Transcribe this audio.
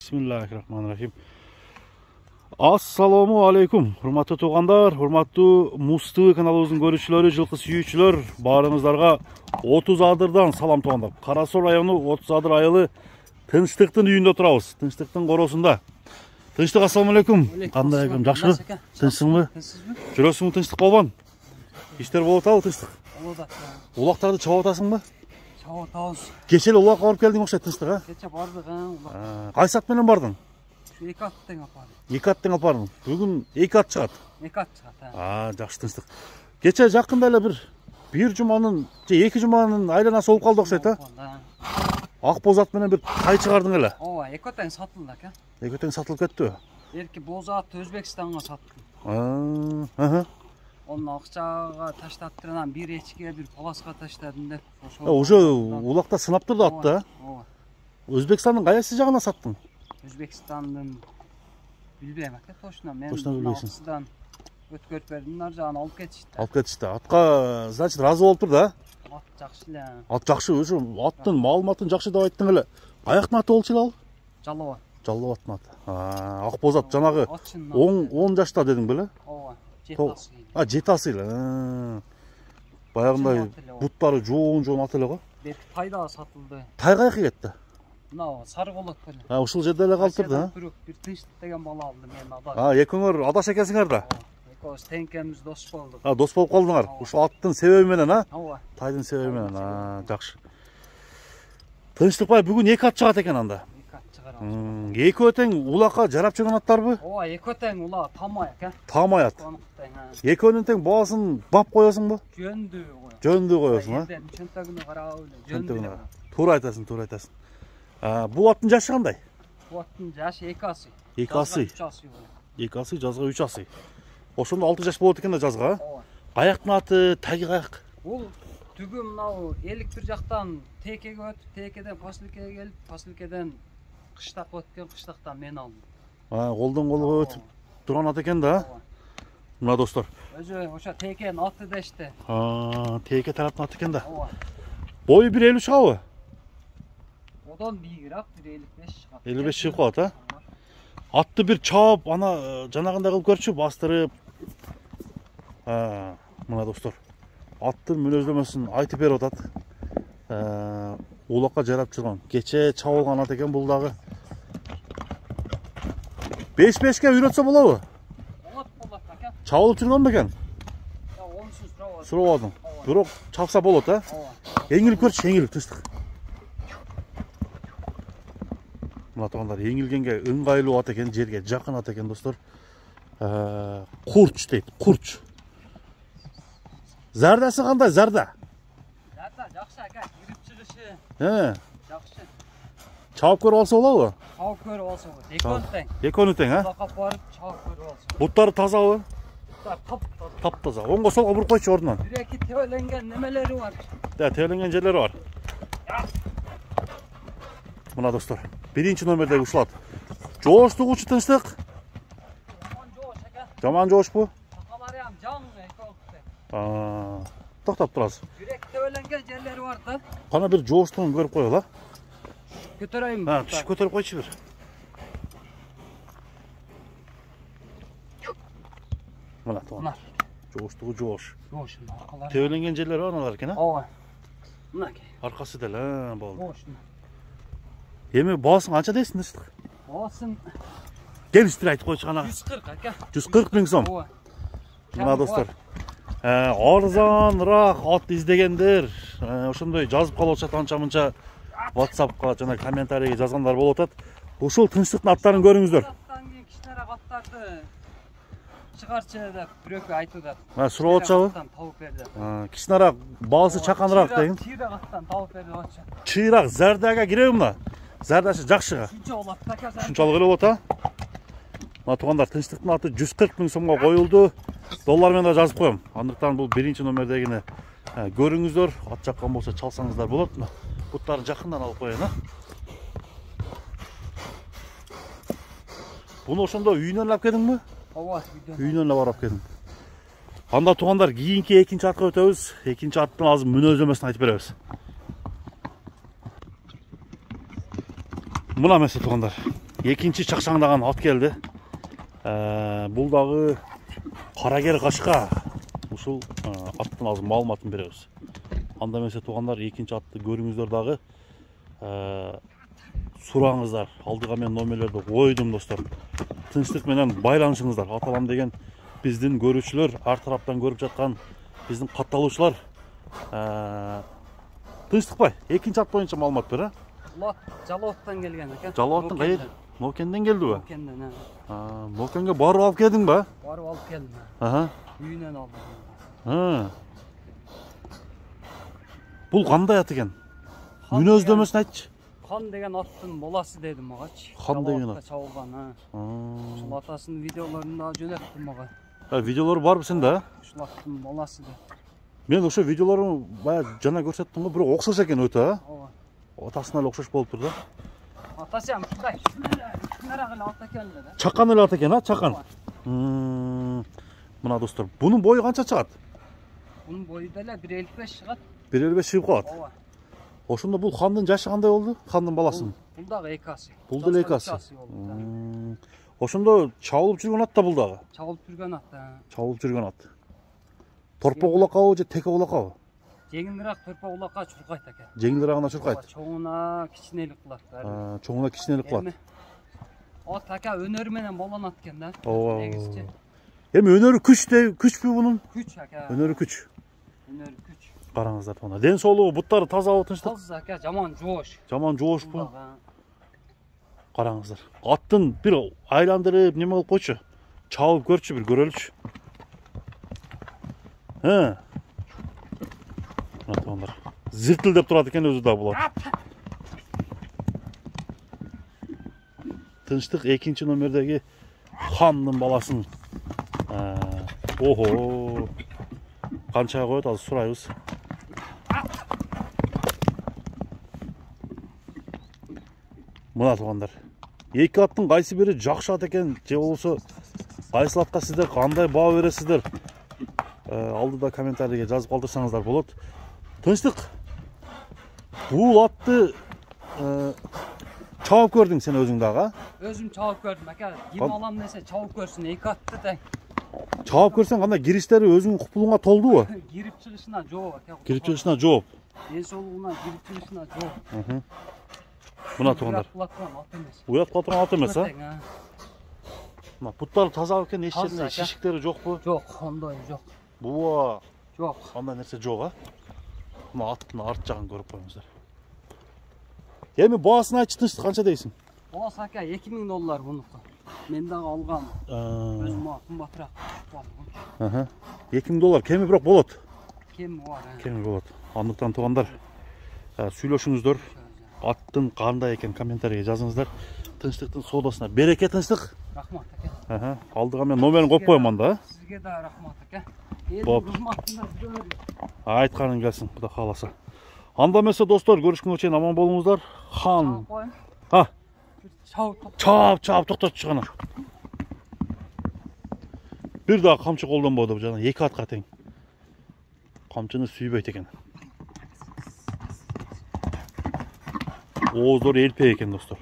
Bismillahirrahmanirrahim. Assalamu alaikum. Hurmatlı tuğanlar, hurmatlı Musti kanalımızın görüşçülері, жылқы сүйүүчүлөр, баарыңыздарга 30 адырдан салам туғандар. Қарасу району 30 адыр айылы Тынчтыктын үйүндө турабыз. Тынчтыктын коросунда. Тынчтык, ассаламу алейкум. Кандай айкым, жакшыбы? Тынчсыңбы? Жүрөсүңбү тынчтык болбон? Иштер болуп атабы тынчтык? Болуп атат. Улактарды чабып атасыңбы? Чабып атабыз. Кече эле улакка барып келдиң окшойт тынчтык, а? Кече бардык, улак. Кайсы ат менен бардың? Эки аттен алып бардым. Эки аттен алып бардың. Бүгүн эки ат чыгат. Эки ат чыгат, жакшы тынчтык. Кече жакында эле бир жуманын, же эки жуманын айланасы болуп калды окшойт, а? Ак боз ат менен бир тай чыгардың эле. Ооба, эки тең сатылды ака. Эки тең сатылып кеттиби? Эрки боз ат Өзбекстанга саттым. Onun akçağa taşlattırılan bir eçkiye bir palaska taşladın da. Уже улакта сынап турду атты. Өзбекстандын кайсы жагына саттың? Өзбекстандын билбейм ака, точно. Мен Алпысыдан өткөрүп бердим, нар жагын алып кетишти. Алып кетишти. Атка, значит, разы болуп тур да? Ат жакшы эле. Ат жакшы, өзү аттын маалыматын жакшы деп айттың эле. Аяктын аты болчу эле ал? Жаллабат. Жаллабаттын аты. Ак боз ат, жанагы 10 жашта дедиң беле? Ооба. Жети асыл. Баягындай буттары жоон ат эле го. Тай да сатылды. Тай каяка кетти? Мына сары колот беле. Ушул жерде эле калып турду, бир тынчтык деген бала алды мен ада. Экөөңөр адаш экенсиңер да? Экөөбүз теңкемиз дос болдук. Дос болуп калдыңар. Ушул аттын себеби менен, а? Ооба. Тайдын себеби менен, жакшы. Тынчтыкбай бүгүн эки ат чыгат экен анда. Экөө тең улакка жарап жүргөн аттарбы? Ооба, экөө тең ула тамай экен. Тамай ат. Экөөнүн тең баасын бап коесуңбу? Жөндүү коём. Жөндүү коесуң, а? Чөнтөгүнө карап эле жөндүү. Туура айтасың, туура айтасың. Бул аттын жашы кандай? Бул аттын жашы 2 асый. 2 асый. 3 асый. 2 асый, жазга 3 асый. Ошондо 6 жаш болот экен да жазга, а? Ооба. Каяктын аты, таги каяк? Бул түгү мынау элик бир жактан Текеге өтүп, Текеден Поселкеге келип, Поселкеден кыштакка өткөн, кыштактан мен алдым. Колдон колго өтүп турган ат экен да? Мына достор. Өзү ошо Текенин аты дешти. Теке тараптын аты экен да. Ооба. Бою 1.50 чыгабы? Одан бийигирээк 1.55 чыгат. 55 чыгып калат, а? Атты бир чаап, ана жанагындай кылып көрчү, бастырып. Мына достор. Аттын мүнөздөмөсүн айтып берип атат. Улакка жарап жүргөн. Кече чабылган ат экен бул дагы. 5-5ке үйрөтсө болобу? Болот ака. Чабылып жүргөн бекен? Онусун сурабадым. Бирок чапса болот, а? Эңилип көрчү, эңилип тынчтык. Мына тугандар, эңилгенге ыңгайлуу ат экен, жерге жакын ат экен достор. Курч дейт, курч. Зардасы кандай, зарда? Зарда жакшы ака, кирип чыгышы. Жакшы. Чабып көрүп алса болобу? Чабып көрүп алса болот. Экөөнү тең. Экөөнү тең, а? Улакка барып чабып көрүп алса. Буттары тазабы? Буттары таптаза. Оңго солго буруп койчу ордунан. Бир-эки тебеленген немелери бар. Тебеленген жерлери бар. Мына достор, биринчи номердеги ушул ат. Жооштугучу тынчтык? Жаман жоош ака. Жаман жоошпу? Такалары ham жан экөө. Токтоп турасыз. Бир-эки тебеленген жерлери бар да. Кана бир жооштугун көрүп коелу, а? Көтөрөйүнбү? Түшүп көтөрүп койчу бир. Мына тугандар. Жооштугу жоош. Жоош. Тебеленген жерлери бар аналар экен, а? Ооба. Мынакей. Аркасы деле, болду. Жоош. Эми баасың канча дейсиң тынчтык? Баасың келиштирип айтып койчу гана. 140 ака. 140 миң сом. Ооба. Мына достор. Арзаныраак ат издегендер, ошондой жазып калып атат, анча-мынча WhatsAppка жана комментарийге жазгандар болуп атат. Ушул тынчтыктын аттарын көрүңүздөр. Аттан кийин кичинерээк аттарды чыгарчы деп бирөккө айтып атат. Сурап атчабы? Табып берди. Кичинерээк баасы чаканыраак деген. Чыйрак аттан табып берди атчы. Чыйрак зардага киреби мына? Зардасы жакшыга. Ушунчалык эле болот, а? Мына тугандар, тынчтыктын аты 140 миң сомго коюлду. Доллар менен да жазып коем. Андыктан бул биринчи номердегини көрүңүздөр. Ат жаккан болсо чалсаңыздар болот. Буттарын жакындан алып коеюн, а? Буну ошондо үйүнөн алып келдиңби? Ооба, үйүнөн алып барып келдим. Анда тугандар, кийинки экинчи атка өтөбүз. Экинчи аттын азыр мүнөздөмөсүн айтып беребиз. Мына эмес тугандар. Екінші чақшаңдаған ат келді. Бұл дағы қарагер қашқа. Ушул аттың азыр маалыматын беребиз. Анда эмесе туугандар, экинчи атты көрүңүздөр дагы. Сураңыздар. Алдыга мен номерлерди койдум достор. Тынчтык менен байланышыңыздар. Аталам деген биздин көрүүчүлөр, ар тараптан көрүп жаткан биздин катталуучулар. Тынчтыкбай, экинчи ат боюнча маалымат бер, Булат Жаловаттан келген экен. Жаловаттан кайер? Нокенден келдиби? Нокенден. Нокенге барып алып келдиң ба? Барып алып келдим. Үйүнөн алдым. Бул кандай ат экен? Мүнөздөмөсүн айтчы. Хан деген аттын баласы деди магачы. Хан деген ат. Чабылган. Ушул атасынын видеолорун да жөнөттү мага. Видеолор барбы сенде? Ушул аттын баласы деп. Мен ошо видеолорун бая жана көрсөттүм го, бирок окшош экен өтө, Ооба. Атасына эле окшош болуп тур да. Атасы ham ушундай. Кимерак эле ат экен да. Чакан эле ат экен, чакан. Мына достор, бунун бою канча чыгат? Бунун бою деле 1.55 чыгат. 1.55 чыгып калат. Ооба. Ошондо бул хандын жашы кандай болду? Хандын баласынын. Бул дагы эки асы. Бул деле эки асы. Ошондо чабылып жүргөн ат да бул дагы. Чабылып жүргөн ат. Чабылып жүргөн ат. Торпок улакабы же теке улакабы? Жеңилирээк торпок улакка чуркайт экен. Жеңилирээк чуркайт. Чоңуна кичинелик кылат. Чоңуна кичинелик кылат. Ат ака өнөрү менен болонот экен да. Ооба. Негизчи. Эми өнөрү күчпү бунун? Күч ака. Өнөрү күч. Өнөрү күч. Караңыздар мына. Ден соолугу, буттары тазабы, тынчтык? Таза ака, жаман жоош. Жаман жоошпу? Караңыздар. Аттын бир айландырып неме кылып койчу. Чабып көрчү, бир көрөлүчү. Мына туугандар. Зиртилдеп турат экен өзү да булат. Тынчтык экинчи номердеги хандын баласын. Охо. Канчага коет, азыр сурайбыз. Мына туугандар. Эки аттын кайсы бири жакшы ат экен, же болбосо кайсы атка сиздер кандай баа бересиздер? Алдыда комментарийге жазып калтырсаңыздар болот. Тынчтык. Бул атты чабып көрдүң сен өзүң дагы? Өзүм чабып көрдүм ака. Ким алам десе чабып көрсүн, эки атты тең. Чабып көрсөң кандай кириштери өзүңүн купулуңа толдубу? Кирип чыгышына жооп ака. Кирип чыгышына жооп. Ден соолугуна кирип чыгышына жооп. Мына туугандар. Уят кыла турган ат эмес, Мына буттары таза экен, эч жеринде шишиктери жокпу? Жок, ондой жок. Буа. Жок. Андай нерсе жок, Мына аттын арт жагын көрүп коюңуздар. Эми баасын айтчы, Тынчтык, канча дейсиң? Баасы ака $2000 бунуку. Мен дагы алгам. Өзүм кымбатыраак болду. $2000 кеми бирок болот. Кеми бар. Кеми болот. Андыктан туугандар, сүйлөшүңүздөр. Аттын кандай экен комментарийге жазыңыздар. Тынчтыктын соодосуна береке, Тынчтык. Рахмат ака. Алдыга мен номерин коюп коем анда. Сизге да рахмат ака. Боп. Айтканың келсин, Кудай кааласа. Анда эмесе достор, көрүшкөнгө чейин аман болуңуздар. Хан. Чап токтотчу гана. Бир дагы камчы колдонбоду жана эки атка тең. Камчыны сүйбөйт экен. Ооздор элпей экен достор.